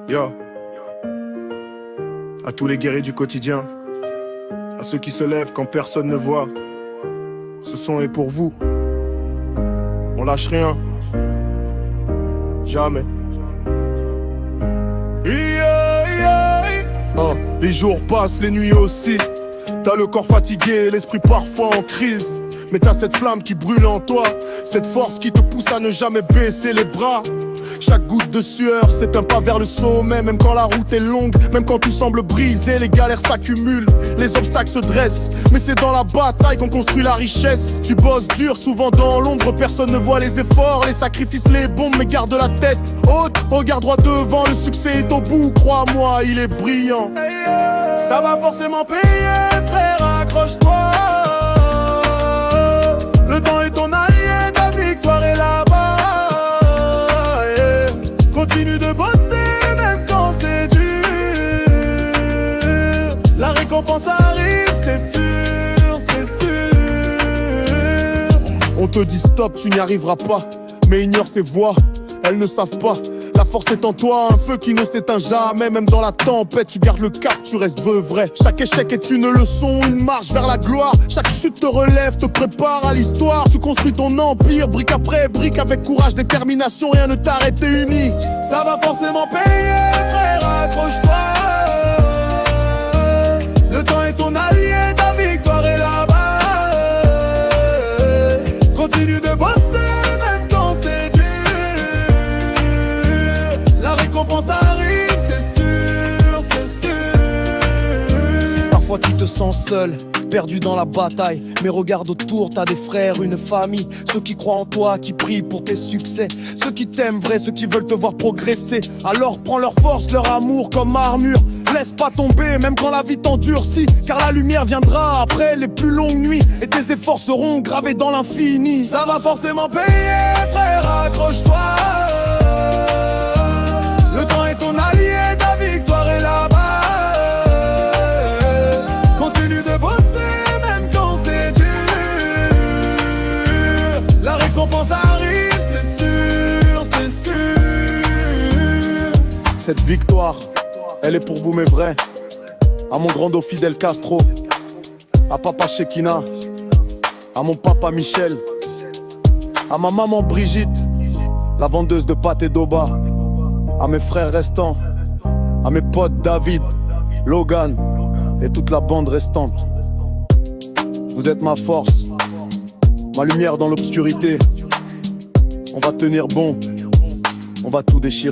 Yo, à tous les guerriers du quotidien, à ceux qui se lèvent quand personne ne voit, ce son est pour vous. On lâche rien, jamais. Oh, les jours passent, les nuits aussi. T'as le corps fatigué, l'esprit parfois en crise. Mais t'as cette flamme qui brûle en toi, cette force qui te pousse à ne jamais baisser les bras. Chaque goutte de sueur, c'est un pas vers le sommet. Même quand la route est longue, même quand tout semble brisé, les galères s'accumulent, les obstacles se dressent. Mais c'est dans la bataille qu'on construit la richesse. Tu bosses dur, souvent dans l'ombre, personne ne voit les efforts, les sacrifices, les bombes, mais garde la tête haute, regarde droit devant, le succès est au bout, crois-moi, il est brillant. Ça va forcément payer, frère, accroche-toi. Le temps est ton allié, ta victoire est là-bas. Continue de bosser même quand c'est dur. La récompense arrive, c'est sûr, c'est sûr. On te dit stop, tu n'y arriveras pas. Mais ignore ces voix, elles ne savent pas. La force est en toi, un feu qui ne s'éteint jamais. Même dans la tempête, tu gardes le cap, tu restes vrai. Chaque échec est une leçon, une marche vers la gloire. Chaque chute te relève, te prépare à l'histoire. Tu construis ton empire, brique après brique. Avec courage, détermination, rien ne t'arrête, t'es unique. Ça va forcément payer, frère, accroche-toi. Le temps est ton allié, ta victoire est là-bas. Continue de bosser, même quand c'est dur. La récompense arrive, c'est sûr, c'est sûr. Parfois tu te sens seul, perdu dans la bataille. Mais regarde autour, t'as des frères, une famille. Ceux qui croient en toi, qui prient pour tes succès. Ceux qui t'aiment vrai, ceux qui veulent te voir progresser. Alors prends leur force, leur amour comme armure. Laisse pas tomber, même quand la vie t'endurcit. Car la lumière viendra après les plus longues nuits. Et tes efforts seront gravés dans l'infini. Ça va forcément payer, frère, accroche-toi. Le temps est ton allié, ta victoire est là-bas. Continue de bosser, même quand c'est dur. La récompense arrive, c'est sûr, c'est sûr. Cette victoire, elle est pour vous mes vrais. À mon grand-do Fidel Castro, à papa Shekina, à mon papa Michel, à ma maman Brigitte, la vendeuse de pâtes et d'oba, à mes frères restants, à mes potes David, Logan et toute la bande restante. Vous êtes ma force, ma lumière dans l'obscurité. On va tenir bon, on va tout déchirer.